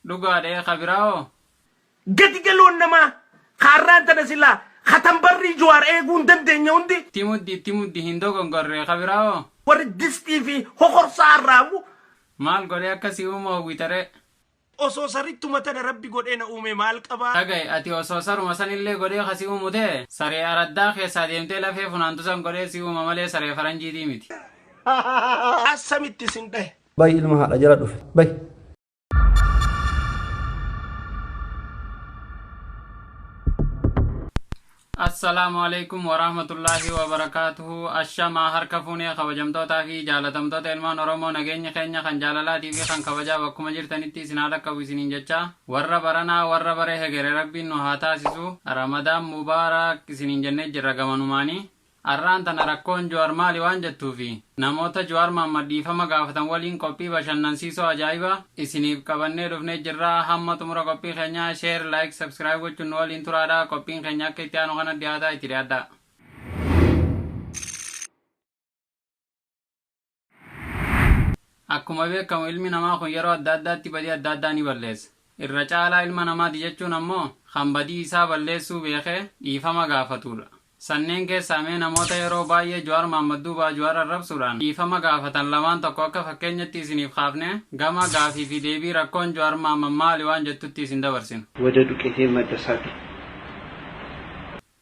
dhugaadhee kabiraa'oo gadi galoon namaa kaarraan tana silaa khatam barri Jawaar eeguun dandeenya hundi timuddi hindoo gongorree kabiraa'oo warri distii fi hokorsaa arraamu maal godhee akkasii uumoo witaree osoo sarittuma tana rabbi godhee na uume maal qabaa dhagaye ati osoo saruma sanillee godhee kasii uumute saree araddaa keessaa deemtee lafee funaantusan godhee si uuma malee saree faranjiitii miti assamitti sin dhahe bay ilma haadha jala dhufe bay Assalamu alaikum warahmatullahi wabarakatuhu. Ashama harka fuunee kabajamtoota fi jaalatamtoota ilmaan Oromoo nageenya keenya kan jaalalaatii fi kan kabajaa bakkuma jirtanitti isin haala qabu isiniin jecha warra baranaa warra bare hegere rabbiin nu haa taasisu Ramadaan mubaarak isiniin jennee jirra gamanumaanii arraan tana rakkoon Jawaar maali waan jettuufi namoota Jawaar Mohammad dhiifama gaafatan waliin qophii bashannansiisoo ajaa'iba isiniif qabannee dhufnee jirra hamma xumura qophii keenyaa share like subscribe gochuun nu waliin turaadha qophiin keenya akka itti aanu kana dhiyaataa itti dhiyaadha. Akkuma beekamu ilmi namaa kun yeroo adda addaatti badii adda addaa ni balleessa. Irra caalaa ilma namaati jechuun ammoo kan badii isaa balleessuu beekee dhiifama gaafatudha. Sanneen keessaa mee namoota yeroo baay'ee Jawaar Mohammad duubaa Jawaar arrabsuudhaan dhiifama gaafatan lamaan tokko akka fakkeenyatti isiniif kaafne gama gaafii fi deebii rakkoon Jawaar Mohammad maali waan jettutti isin dabarsinu. wada duqeetee maddasaati.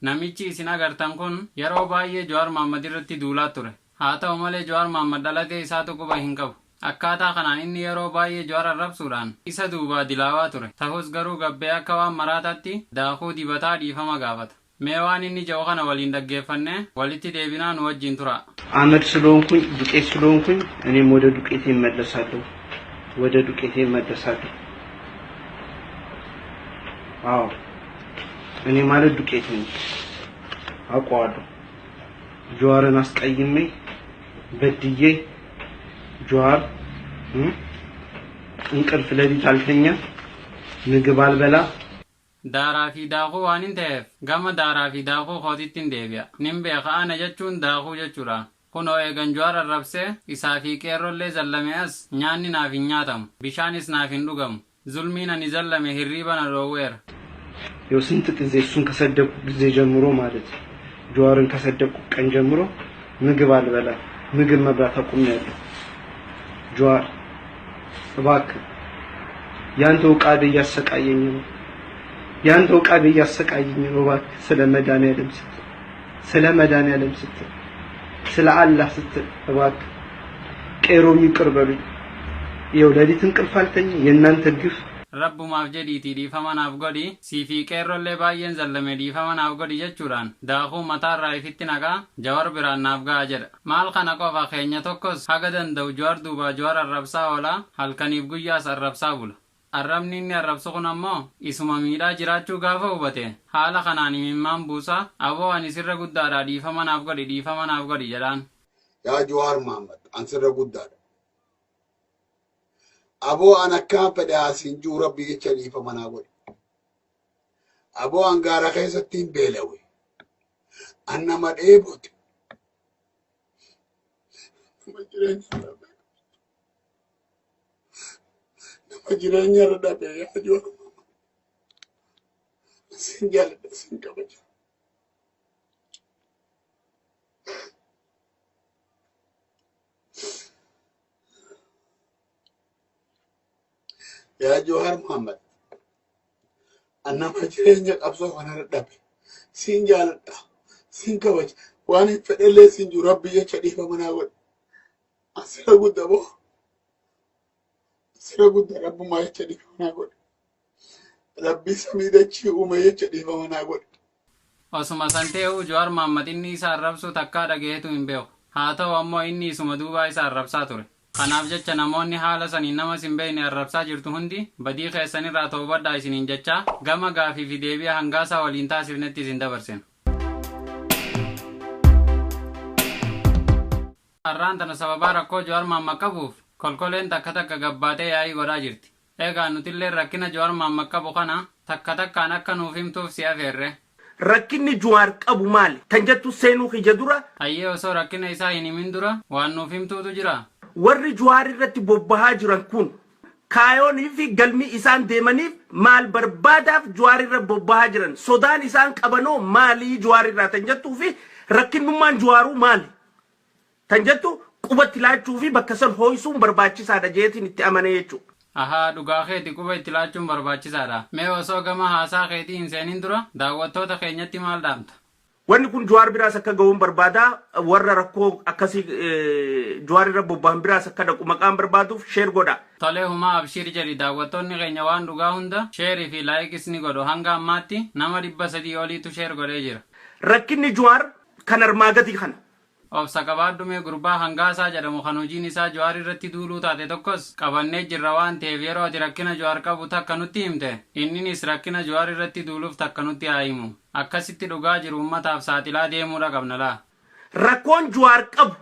Namichi isin agartan kun yeroo baay'ee Jawaar Mohammad irratti duulaa ture. Haa ta'u malee Jawaar Mohammad dhalatee isaatu quba hin qabu. Akkaataa kanaan inni yeroo baay'ee Jawaar arrabsuudhaan isa duubaa dilaawaa ture. Ta'us garuu gabbee akka waan maraataatti daakuu dibataa dhiifama gaafata. mee waan inni jedhu kana waliin dhaggeeffanne walitti deebinaa nu wajjin tura አመድ ስለሆንኩኝ ዱቄት ስለሆንኩኝ እኔም ወደ ዱቄቴ እመለሳለሁ ወደ ዱቄቴ እመለሳለሁ አዎ እኔ ማለት ዱቄት ነኝ አውቀዋለሁ ጀዋርን አስቀይሜ በድዬ ጀዋር እንቅልፍ ለሊት አልተኛ ምግብ አልበላ Daaraa fi daakuu waan hin ta'eef gama daaraa fi daakuu kootiittiin deebi'a. Nin beeka ana jechuun daakuu jechuudha. Kunoo eegan Jawaar arrabsee isaa fi qeerrollee zallame as nyaanni naaf hin nyaatamu. Bishaanis naaf hin dhugamu. Zulmiin ani zallame hirriiba na dhoowweera. Yoo ስንት ጊዜ እሱን ከሰደብኩ ጊዜ ጀምሮ ማለት ጀዋርን ከሰደብኩ ቀን ጀምሮ ምግብ አልበላ ምግብ መብላት አቁሜያለሁ። ጀዋር እባክህ ያንተው ቃል እያሰቃየኝ ነው ያንተው ቃል እያሰቃየኝ ነው እባክህ ስለ መድኃኒዓለም ስትል ስለ አላህ ስትል እባክህ ቄሮም ይቅር በሉኝ ይኸው ሌሊት እንቅልፍ አልተኛ የእናንተ ግፍ Rabbumaaf jedhiitii dhiifama naaf godhi siifi qeerrollee baay'een zallame dhiifama naaf godhi jechuudhaan daakuu mataarraa ifitti naqaa Jawaar biraan naaf ga'a jedha. Maal kana qofa keenya tokkos haga danda'u Jawaar duubaa Jawaar arrabsaa oolaa halkaniif guyyaas arrabsaa bula. Arrabni inni arrabsu kun ammoo isuma miidhaa jiraachuu gaafa hubate haala kanaan imimmaan buusaa aboo ani sirra guddaadha dhiifama naaf godhi jedhaan. Yaa Jawaar Mohammad an sirra guddaadha. Abo anakkaan fedhe asiin jiru rabbi jecha dhiifama naa godhi. Abo angaara keessatti hin beelawe. An nama dheebote. Nama jireenya irra dhabe yaa Jawaar Mohammad. Sin jaaladha sin kabaja. Yaa Jawaar Mohammad annama jireenya qabsoo kana dhabe sin jaaladha sin kabaja waan hin fedhellee sin jiru rabbi jecha dhiifama naa godhi asira gudda rabbumaa jecha dhiifama naa godhi rabbi samii dachii uume jecha dhiifama naa godhi. Osuma san ta'uu Jawaar Mohammad inni isa arrabsuu takkaa dhageetu hin beeku. Haa ta'u ammoo inni isuma duubaa isa arrabsaa ture. Kanaaf jecha namoonni haala saniin nama sin beekne arrabsaa jirtu hundi badii keessanirraa toobadhaa isiniin jecha gama gaafii fi deebii hangaasaa waliin taasifnetti isin dabarsina. Har'aan tana sababaa rakkoo Jawaar Mohammad qabuuf kolkoleen takka gabbaatee yaa'ii godhaa jirti. Egaa nutillee rakkina Jawaar Mohammad qabu kana takkaan akka nuuf himtuuf si afeerre. Rakkinni Jawaar qabu maali? Tan jettu seenuu kiyya dura? Hayyee osoo rakkina isaa hin himin dura waan nuuf himtuutu jira. Warri Jawaar irratti bobbahaa jiran kun kaayoonii fi galmi isaan deemaniif maal barbaadaaf Jawaarira bobbahaa jiran sodaan isaan qabanoo maalii Jawaarira tan jettuu fi rakkinnummaan Jawaaruu maali tan jettu qubatti laachuu fi bakka san hooyisuun barbaachisaadha jeetiin itti amane jechuudha. Ahaa dhugaa keeti quba itti laachuun barbaachisaadha. Mee osoo gama haasaa keetii hin seenin dura daawwattoota keenyatti maal dhaamta? Wanni kun Jawaar biraas akka ga'uun barbaada warra rakkoo akkasii Jawaarira bobbahan biraas akka dhaqu maqaan barbaaduuf sheer godha. Tolee humaa abshiir jedhi daawwattoonni keenya waan dhugaa hunda sheerii fi laayikis ni godhu hanga ammaatti nama 300 oliitu sheer godhee jira. Rakkinni Jawaar kan armaa gadi kana. Obsa qabaadhumee gurbaa hangaasaa jedhamu kan hojiin isaa Jawaar irratti duuluu taate tokkos qabannee jirra waan ta'eef yeroo ati rakkina Jawaar qabu takka nutti himte inninis rakkina Jawaar irratti duuluuf takka nutti haa himu akkasitti dhugaa jiru ummataaf saaxilaa deemuudha qabna laa. Rakkoon Jawaar qabu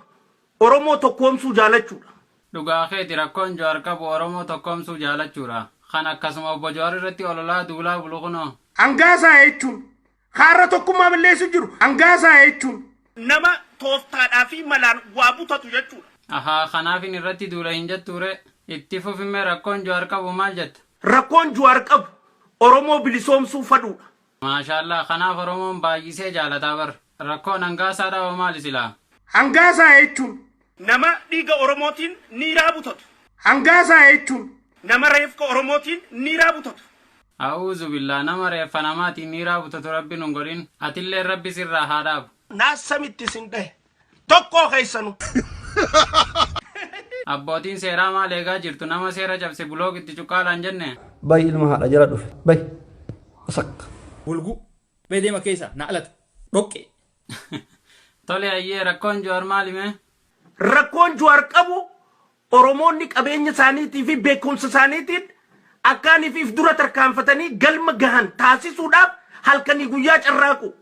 Oromoo tokkoomsuu jaalachuudha. Dhugaa keeti rakkoon Jawaar qabu Oromoo tokkoomsuu jaalachuudha. Kan akkasuma obbo Jawaar irratti ololaa duulaa buluqunoo. Hangaasaa jechuun haara tokkummaa balleessu jiru hangaasaa jechuun nama tooftaadhaa fi malaan waa butatu jechuudha. Ahaa kanaaf inni irratti duula hin jetture itti fufimee rakkoon Jawaar qabu maal jetta? Rakkoon Jawaar qabu Oromoo bilisoomsuu fadhuudha. Maashaallah kanaaf Oromoon baay'isee jaalataa bar rakkoon hangaasaa dhawa maali silaa? Hangaasaa jechuun nama dhiiga Oromootiin niiraa butatu. Hangaasaa jechuun nama reeffa Oromootiin niiraa butatu. A'uuzu billaa nama reeffa namaatiin niiraa butatu rabbi nun godhin atillee rabbi sirraa haa dhaabu. Naasamitti sin dhahe tokkoo keessanu. Abbootiin seeraa maal eegaa jirtu nama seera cabse buloogitti cuqqaalaan jenne. Bay ilma haadha jala dhufe bay asakka. Bulgu bay deema keessa na alata dhoqqe. Tole ayyee rakkoon Jawaar maalime? Rakkoon Jawaar qabu Oromoonni qabeenya isaaniitii fi beekumsa isaaniitiin akkaaniif dura tarkaanfatanii galma gahan taasisuudhaaf halkanii guyyaa carraaqu.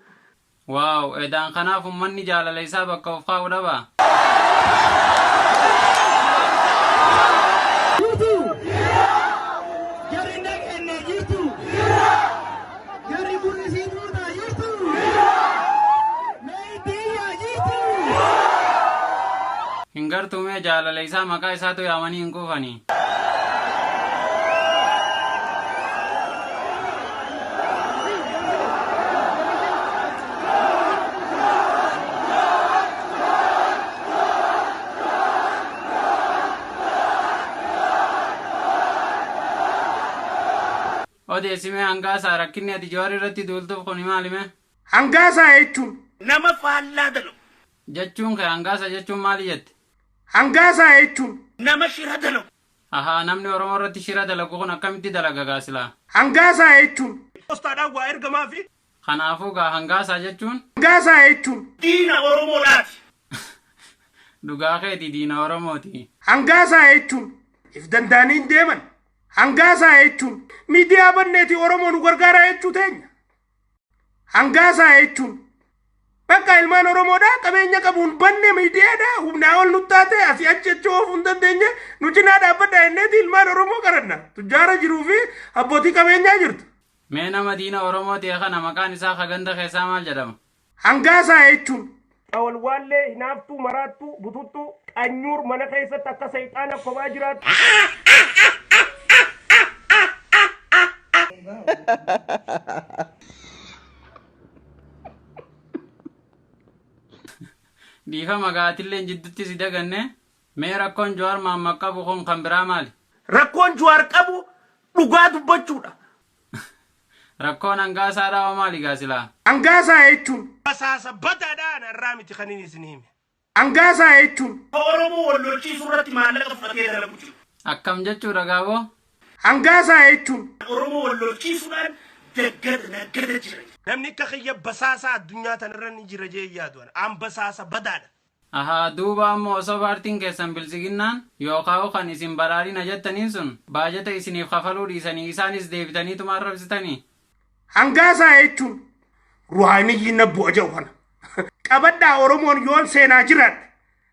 Waaw edaan kanaaf ummanni jaalala isaa bakka of kaa'u dhabaa. Hin gartuumee jaalala isaa maqaa isaatu yaamanii hin kuufanii. Odeessimee hangaasaa rakkinni ati Jawaar irratti duultuuf kuni maalime? Hangaasaa jechuun nama faallaa dalagu. Jechuun kee hangaasa jechuun maali jette? Hangaasaa jechuun nama shira dalagu. Ahaa namni Oromoo irratti shira dalagu kun akkamitti dalaga gaasilaa? Hangaasaa jechuun postaadhaan waa ergamaa fi kanaafuu gaa hangaasaa jechuun? Hangaasaa jechuun diina Oromoodhaati. Dhugaa keeti diina Oromooti. Hangaasaa jechuun if danda'anii deeman. Hangaasaa jechuun miidiyaa banneeti Oromoo nu gargaara jechuu teenya. Hangaasaa jechuun bakka ilmaan Oromoodhaa qabeenya qabuun banne miidiyaadhaa humnaa ol nuttaate asii achi jechuu of hin dandeenye nu cinaa dhaabbadhaa jenneeti ilmaan Oromoo qaranna tujjaara jiruu fi abbootii qabeenyaa jirtu. Mee nama diina Oromooti kana maqaan isaa haganda keessaa maal jedhama? Hangaasaa jechuun awwaallee hinaaftuu maraattuu bututtuu qanyuur mana keessatti akka seexaana kophaa jiraatu. Dhiifa magaatillee jidduutti si daganne mee rakkoon Jawaar maamma qabu kun kan biraa maali? Rakkoon Jawaar qabu dhugaa dubbachuudha. Rakkoon hangaasaa dhawa maali gaasilaa? Hangaasaa jechuun basaasa badaadhaan irraa miti kan inni isin hime. Hangaasaa jechuun Oromoo wallolchiisuu irratti maallaqa fudhatee dalagu jiru. Akkam jechuudha gaaboo? Hangaasaa jechuun Oromoo wallolchiisuudhaan daggada jira. Namni akka kiyya basaasaa addunyaa tanarra ni jira jee yaaduun an basaasa badaadha. Ahaa duuba ammoo osoo paartiin keessan bilisiginnaan yookaan kan isin badhaadhina jettaniin sun baajata isiniif kafaluu dhiisanii isaanis deebitaniituma arrabsitanii. Hangaasaa jechuun ruhaaniyyiin nabboo jedhu kana. Qabadhaa Oromoon yoon seenaa jiraadha.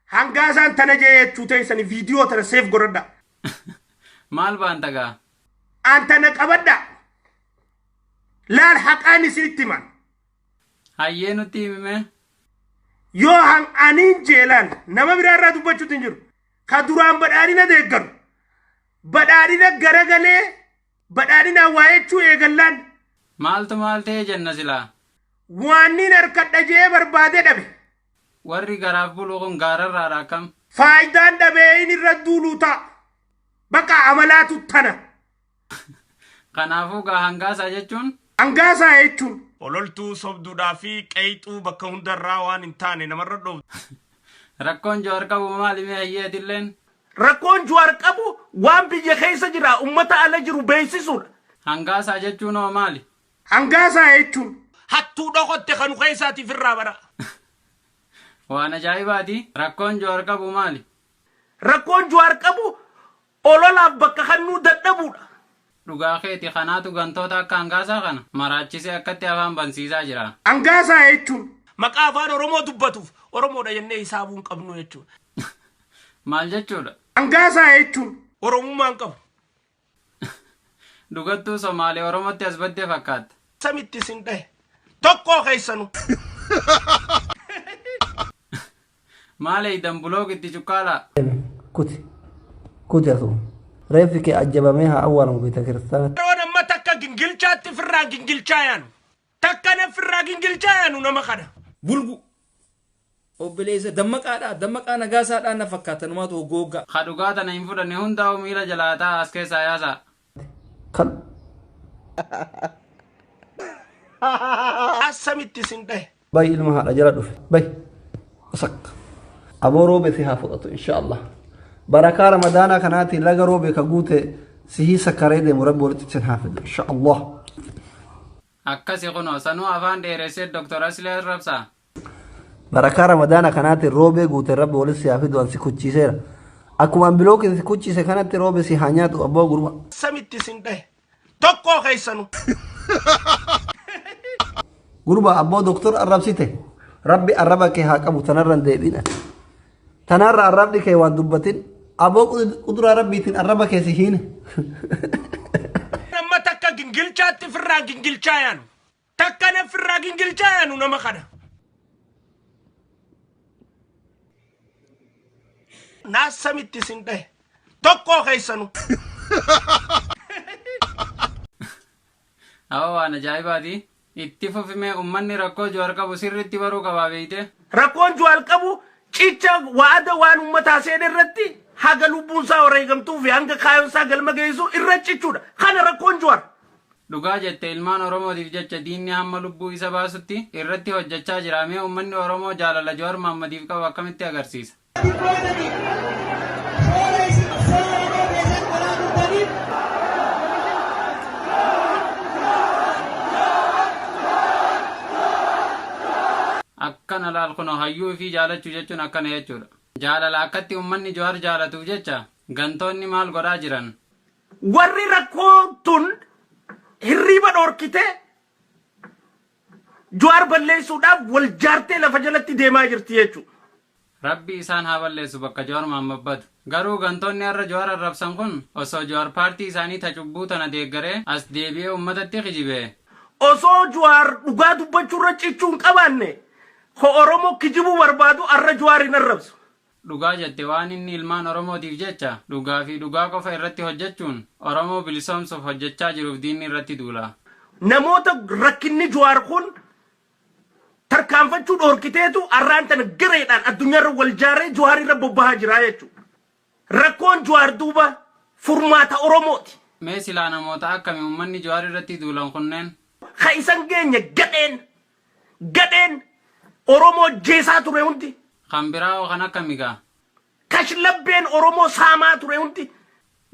Hangaasaan tana jee jechuu teessanii viidiyoo tana seef godhadha. Maal baan tagaa? Antana qabadhaa. Laal haqaan isinitti himan. Hayyee nutti himime. Yoo aniin jeelaan nama biraarraa dubbachuutu hin jiru. Ka duraan badhaadhina deeggaru. badhaadhina garagalee badhaadhina waa'echuu eegallaan maal ta'ee jenna silaa waannin harkadha jee barbaade dhabe warri garaaf bulu kun gaararraadha akkam faayidaan dhabee inni irra duuluu ta'a bakka amalaatu tana kanaafuu gaa hangaasaa jechuun ololtuu sobduudhaa fi qeexuu bakka hundarraa waan hin taane namarra dhooftu. Rakkoon Jawaar qabu maali mee hayyeetilleen? Rakkoon Jawaar qabu waan biyya keessa jira ummata ala jiru beeksisuudha. Hangaasaa jechuun hoo maali? Hangaasaa jechuun hattuu dhokotte kanu keessaatiif irraa bara. Waan ajaa'ibaati. Rakkoon Jawaar qabu maali? Rakkoon Jawaar qabu ololaaf bakka kannuu dadhabuudha. Dhugaa keeti kanaatu gantoota akka hangaasaa kana maraachisee akkatti afaan bansiisaa jira. Hangaasaa jechuun maqaa afaan Oromoo dubbatuuf Oromoodha jennee hisaabuun qabnu jechuudha. Maal jechuudha? Hangaasaa jechuun Oromummaan qabu. Dhugattuu Somaalee Oromootti as baddee fakkaata. Samitti sin dhahe tokkoo keessanu. Maalee dambuloogitti cuqqaalaa. Kuti asuma. Reeffi kee ajjabamee haa awwaalamu beektaa kiristaanatti. Yeroon amma takka gingilchaatti firraa gingilchaa yaanu. Takka na firraa gingilchaa yaanu nama kana. Bulgu. Obboleessa dammaqaadhaa dammaqaa nagaasaadhaan na fakkaata numaatu hoggoggaa. Ha dhugaa tana hin fudhanne hundaa'u miila jalaataa as keessaa yaasaa. Kan. Asamitti sin dhahe. Bayi ilma haadha jala dhufe. Bayi. Sakka. Aboo roobe si haa fudhatu inshaallah. بركة رمضان كانت لجرو بكجوت سهي سكريدة مربى ورتشن حافظ إن شاء الله. أكاسي قنوا سنو أفان ديرسيد دكتور أسلي الربسا. بركة رمضان كانت الروبة جوت الرب ولسه حافظ وانسي كوتشي سير. أكو من بلوك إذا كوتشي سكانت الروبة سيحانيات وأبو غربا. سميت سنده. تقو خيسانو. غربا أبو دكتور الرب سيته. ربي الربك هاك أبو تنرن ديبينا. تنر الرب دي كيوان دبتين. أبو قدر ربي تين الربا كيسيهين. نما تكا جنجلشا تفرا جنجلشايان. تكا نفرا جنجلشايان ونما خدا. ناس سميت سنده. تقو خيسانو. أو أنا جايبة دي. اتفق في مي أمني ركو جوار كابو سر اتبارو كبابيته. ركون جوار كابو. Cicha waada waan ummata seen irratti haga lubbuun isaa wareegamtuu fi hanga kaayoon isaa galma geessu irra cichuudha. Kana rakkoon Jawaar. Dhugaa jette ilmaan Oromootiif jecha diinni hamma lubbuu isa baasutti irratti hojjechaa jira. Mee uummanni Oromoo jaalala Jawaar Mahaammadiif qabu akkamitti agarsiisa? akkana laal kuno hayyuu fi jaalachuu jechuun akkana jechuudha. Jaalala akkatti uummanni Jawaar jaalatuuf jecha gantoonni maal godhaa jiran? Warri rakkoo tun hirriba dhorkite Jawaar balleessuudhaaf wal jaartee lafa jalatti deemaa jirti jechuudha. Rabbi isaan haa balleessu bakka Jawaar Mahaammad. Garuu gantoonni har'a Jawaar arrabsan kun osoo Jawaar paartii isaanii tacubbuu tana deeggaree as deebi'ee uummatatti kijibee. Osoo Jawaar dhugaa dubbachuurra cichuun qabaanne. Ko Oromoo kijibuu barbaadu arra Jawaar hin arrabsu. Dhugaa jette waan inni ilmaan Oromootiif jecha dhugaa fi dhugaa qofa irratti hojjechuun Oromoo bilisoomsuuf hojjechaa jiruuf diinni irratti duula. Namoota rakkinni Jawaar kun tarkaanfachuu dhorkiteetu arraan tana gareedhaan addunyaarra wal jaaree Jawaar irra bobbahaa jira jechuudha. Rakkoon Jawaar duuba furmaata Oromooti. Mee silaa namoota akkamii uummanni Jawaar irratti duulan kunneen? Ha isan geenya gadheen Oromoo jeesaa ture hundi. Kan biraa kan akkamigaa? Kashlabbeen Oromoo saamaa ture hundi.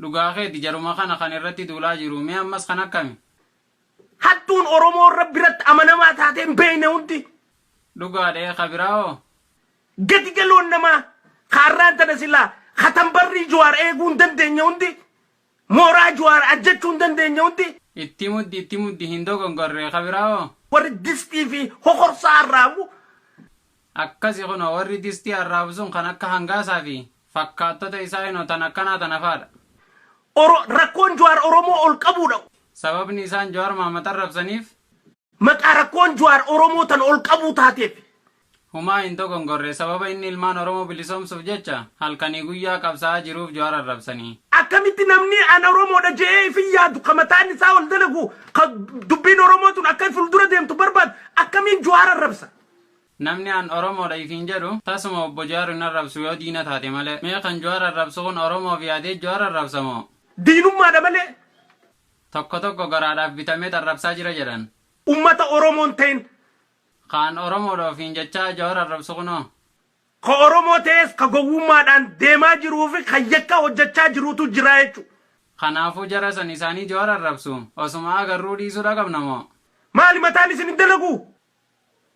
Dhugaa keeti jaruma kana kan irratti duulaa jiru mee ammas kan akkami? Hattuun Oromoo irra biratti amanamaa taateen beeyne hundi. Dhugaadhee ka biraa gati galoon namaa kaarraan tana silaa katambarrii Jawaar eeguu hin dandeenye hundi. Mooraa Jawaar ajjechuu hin dandeenye hundi. Itti muddi hin dogongorree ka biraa warri distii fi hokorsaa arraabu. Akkasi kuno warri distii arraabu sun kan akka hangaasaa fi fakkaattota isaa hinotan akkanaa tana faadha. Rakkoon Jawaar Oromoo ol qabuudha. Sababni isaan Jawaar Mahaammad arrabsaniif? Maqaa rakkoon Jawaar Oromoo tan ol qabuu taateef. Humaa hin dogongorre sababa inni ilmaan Oromoo bilisoomsuuf jecha halkanii guyyaa qabsaa jiruuf Jawaar arrabsanii. Akkamitti namni an Oromoodha jedhee fi yaadu kamataan isaa ol dalagu ka dubbiin Oromootuun akka fuuldura deemtu barbaadu akkamiin Jawaar arrabsa? Namni an Oromoodha ifiin jedhu tasuma obbo Jawaar hin arrabsu yoo diina taate malee. Mee kan Jawaar arrabsu kun Oromoof yaadee Jawaar arrabsamoo? Diinummaadha malee. Tokko garaadhaaf bitamee arrabsaa jira jedhan. Ummata Oromoon ta'in. Kan Oromoodha ofiin jechaa Jawaar arrabsu kunoo. Ka Oromoo ta'es ka gowwummaadhaan deemaa jiruu fi kan yakka hojjechaa jiruutu jira jechuudha. Kanaafuu jara san isaanii Jawaar arrabsu osuma agarruu dhiisuudha qabnamoo. Maali mataan isin dalagu?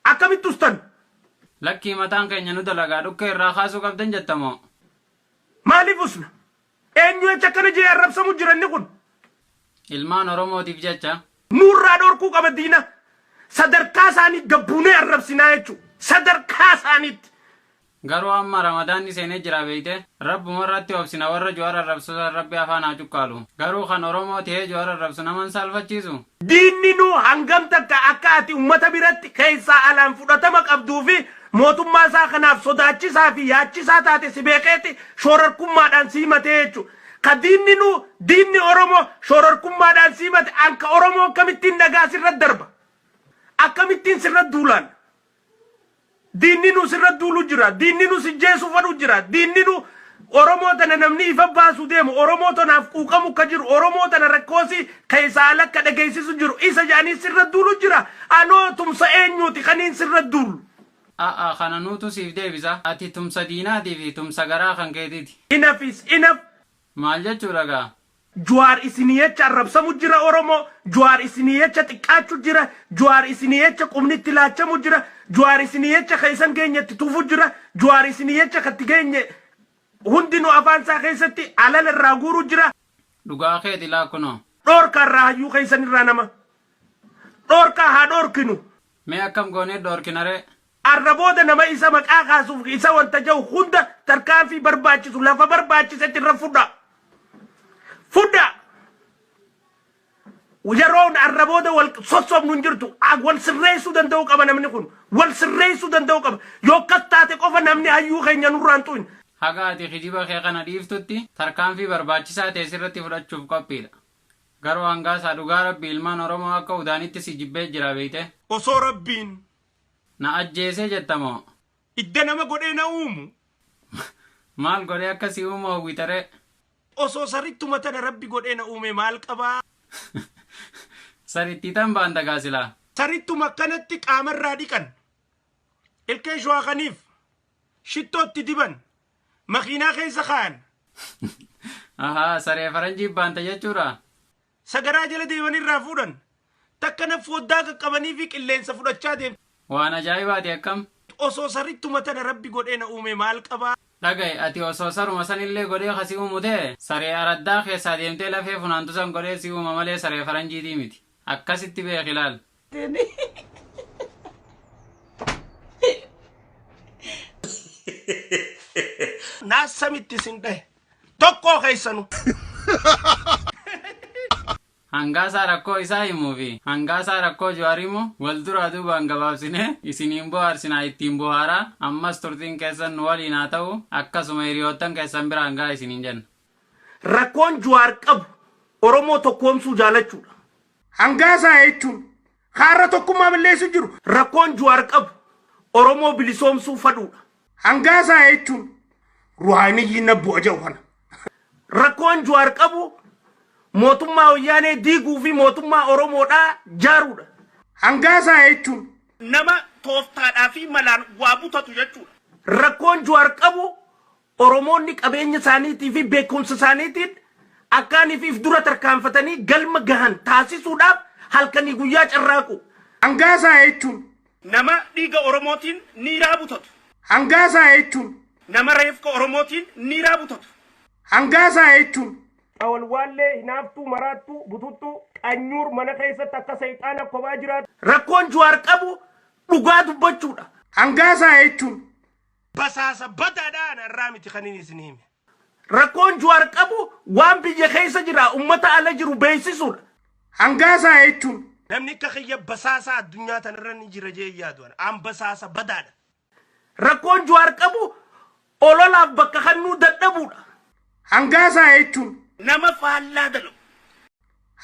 Akkamitti ustan? Lakkii mataan keenya nu dalagaa dhukkee irraa kaasuu qabdan jettamoo. Maaliif usna? Eenyu jecha akkana jee arrabsamu jiranni kun? Ilmaan Oromootiif jecha. Nurraa dhorkuu qaba diina. Sadarkaa isaanii gabbuunee arrabsinaa jechuudha. Sadarkaa isaaniitti. Garuu amma Ramadaanni seenee jira beeyte rabbuma irratti obsina warra Jawaar arrabsu rabbi afaan haa cuqqaalu. Garuu kan Oromoo ta'ee Jawaar arrabsu naman saalfachiisu. Diinni nu hangam takka akka ati ummata biratti keessaa alaan fudhatama qabduu fi mootummaa isaa kanaaf sodaachisaa fi yaachisaa taate si beekeeti shoorarkummaadhaan siimatee jechuudha. Ka diinni Oromoo shoorarkummaadhaan siimate anka Oromoo akkamittiin nagaa sirratti darba? Akkamittiin sirratti duulaan? Diinni nu sirratti duulu jira. Diinni nu sijjeessu fadhu jira. Diinni nu Oromoo tana namni ifa baasu deemu. Oromoo tanaaf quuqamu ka jiru. Oromoo tana rakkoosi keessaa alakka dhageessisu jiru. Isa jaanii sirratti duulu jira. Anoo tumsa eenyuuti kaniin sirratti duulu? Kana nuutu siif deebisa. Ati tumsa diinaatii fi tumsa garaa kan keetiiti. Enough. Maal jechuudha gaa? Jawaar isinii jecha arrabsamu jira Oromoo. Jawaar isinii jecha xiqqaachu jira. Jawaar isinii jecha qubnitti laachamu jira. Jawaar isinii jecha keessan keenyatti tufu jira. Jawaar isinii jecha katti keenye hundinuu afaan isaa keessatti alala irraa guuru jira. Dhugaa keeti laakunoo. Dhoorkaa irraa hayyuu keessan irraa nama. Dhoorkaa haa dhoorkinu. Mee akkam goonee dhoorkinaree? Arrabooda nama isa maqaa kaasuuf isa wanta jahu hunda tarkaanfii barbaachisu lafa barbaachisetti irra fudha. Yeroon arrabooda wal sossobnu hin jirtu. Wal sirreessuu danda'u qaba namni kun. Wal sirreessuu danda'u qaba. Yoo akkas taate qofa namni hayyuu keenya nurraan tu'in. Haga ati kijiba kee kana dhiiftutti tarkaanfii barbaachisaa ta'e sirratti fudhachuuf qophiidha. Garuu hangaasaa dhugaa rabbi ilmaan Oromoo akka udaanitti si jibbee jira beeyte. Osoo rabbiin na ajjeesee jettamoo. Idda nama godhee na uumu. Maal godhee akkasii uumu hawwitaree? Osoo sarittuma tana rabbi godhee na uume maal qabaa? Saritti tan baanta gaasilaa. Sarittuma akkanatti qaamarraa dhiqan. Ilkee shwaaqaniif. Shittootti diban. Makiinaa keessa kaa'an. Saree faranjii baanta jechuudha. Sagaraa jala deemanirraa fuudhan. Takkana foddaa qaqqabanii fi qilleensa fudhachaa deemtu. Waan ajaa'ibaati akkam. Osoo sarittuma tana rabbi godhee na uume maal qabaa? Dhagaye ati osoo saruma sanillee godhee kasii uumu ta'e saree araddaa keessaa deemtee lafee funaantu san godhee si uuma malee saree faranjiitii miti. Akkasitti beek ilaal. Naasamitti sin dhahe. Tokkoo keessanu. Hangaasaa rakkoo isaa himuu fi hangaasaa rakkoo Jawaariimu wal duraa duubaan gabaabsine isiniin bohaarsinaa ittiin bohaaraa ammas turtiin keessan nu waliin haa ta'u akkasuma hiriyoottan keessan biraan gaa isiniin jenna. Rakkoon Jawaar qabu Oromoo tokkoomsuu jaalachuudha. Hangaasaa jechuun har'a tokkummaa balleessu jiru. Rakkoon Jawaar qabu Oromoo bilisoomsuu fadhuudha. Hangaasaa jechuun ruhaaniyyi nabbu aja'u. Rakkoon Jawaar qabu mootummaa wayyaanee diiguu fi mootummaa Oromoodhaa jaaruudha. Hangaasaa jechuun nama tooftaadhaa fi malaan waa butatu jechuudha. Rakkoon Jawaar qabu Oromoonni qabeenya isaaniitii fi beekumsa isaaniitiin akkaaniif dura tarkaanfatanii galma gahan taasisuudhaaf halkanii guyyaa carraaqu. Hangaasaa jechuun nama dhiiga Oromootiin niiraa butatu. Hangaasaa jechuun nama reefka Oromootiin niiraa butatu. Hangaasaa jechuun awwalwaallee hinaaftuu maraattuu bututtuu qanyuur mana keessatti akka seexaana kophaa jiraatu. Rakkoon Jawaar qabu dhugaa dubbachuudha. Hangaasaa jechuun basaasa badaadhaan irraa miti kan inni isin hime. Rakkoon Jawaar qabu waan biyya keessa jira ummata ala jiru beeksisuudha. Hangaasaa jechuun namni akka kiyya basaasaa addunyaa tanarra ni jira jee yaadu an basaasa badaadha. rakkoon Jawaar qabu ololaaf bakka kannuu dadhabuudha. Hangaasaa jechuun nama faallaa dalagu.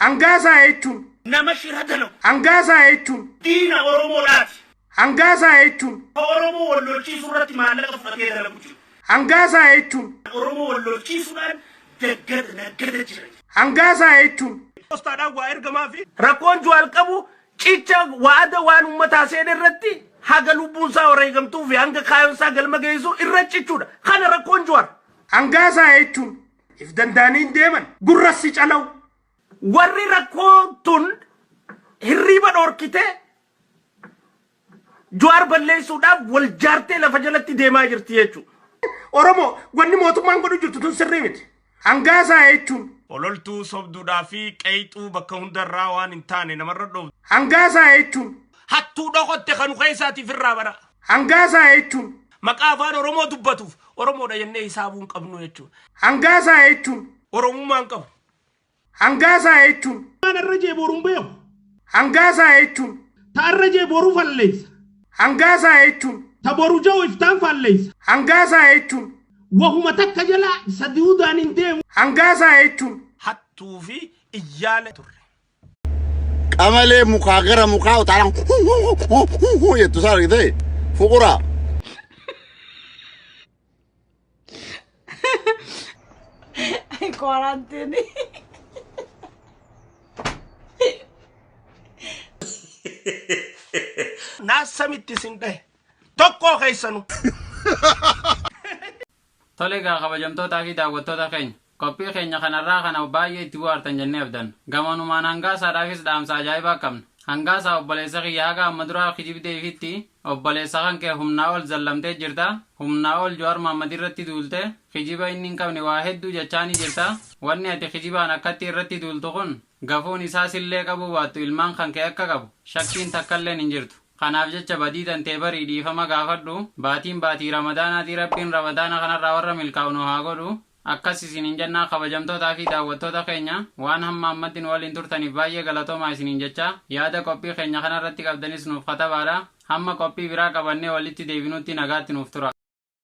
Hangaasaa jechuun nama shira dalagu. Hangaasaa jechuun diina Oromoodhaati. Hangaasaa jechuun Oromoo wallolchiisuu irratti maallaqa fudhatee dalagu jiru. Hangaasaa jechuun Oromoo wallolchiisuudhaan naggada jira. Hangaasaa jechuun postaadhaan waa ergamaa fi rakkoon Jawaar qabu cicha waada waan uummataa seen irratti haga lubbuun isaa wareegamtuu fi hanga kaayoon isaa galma geessu irra cichuudha. Kana rakkoon Jawaar. Hangaasaa jechuun if danda'aniin deeman gurrassi calawu. Warri rakkoon tun hirriba dhorkitee Jawaar balleessuudhaaf wal jaartee lafa jalatti deemaa jirti jechuudha. Oromoo wanni mootummaan godhu jirtu tun sirrii miti. Hangaasaa jechuun ololtuu sobduudhaa fi qeexuu bakka hundarraa waan hin taane namarra dhooftu. Hangaasaa jechuun hattuu dhokotte kan keessaatiif irraa bara. Hangaasaa jechuun maqaa afaan Oromoo dubbatuuf Oromoodha jennee hisaabuun qabnu jechuudha. Hangaasaa jechuun Oromummaan qabu. Hangaasaa jechuun waan irra jee boruun beeku. Hangaasaa jechuun ta irra jee boruu falleessa. Hangaasaa jechuun ta boru jawu iftaan falleessa. Hangaasaa jechuun wahuma takka jala sadiudaan hin deemu. Hangaasaa jechuun hattuu fi iyyaale turre. Qamalee mukaa gara mukaa utaalaan jettu isaa argitee fuquraa. Quarantine. Naasamitti sin dhahe tokkoo keessanu. Tole egaa kabajamtootaa fi daawwattoota keenya qophii keenya kanarraa kana baay'ee itti bu'aartan jennee abdanna. Gamanumaan hangaasaadhaafis dhaamsa ajaa'ibaa qabna. Hangaasaa obboleessa kiyyaa haga amma duraa kijibdeefitti obboleessa kan kee humnaa ol zallamtee jirta. Humnaa ol Jawaar Mohammad irratti duulte kijiba inni hin qabne waa hedduu jechaanii jirta. Wanni ati kijibaan akkatti irratti duultu kun gafuun isaas illee qabu baattu ilmaan kan kee akka qabu shakkiin takkalleen hin jirtu. Kanaaf jecha badii tantee barii dhiifama gaafadhu. Baatiin baatii ramadaanaati rabbiin ramadaana kanarraa warra milkaa'u nu haa godhu. Akkas isiniin jennaa kabajamtootaa fi daawwattoota keenya waan hamma ammattiin waliin turtaniif baay'ee galatoomaa isiniin jecha yaada qophii keenya kanarratti qabdanis nuuf katabaadha. Hamma qophii biraa qabannee walitti deebinutti nagaatti nuuf tura.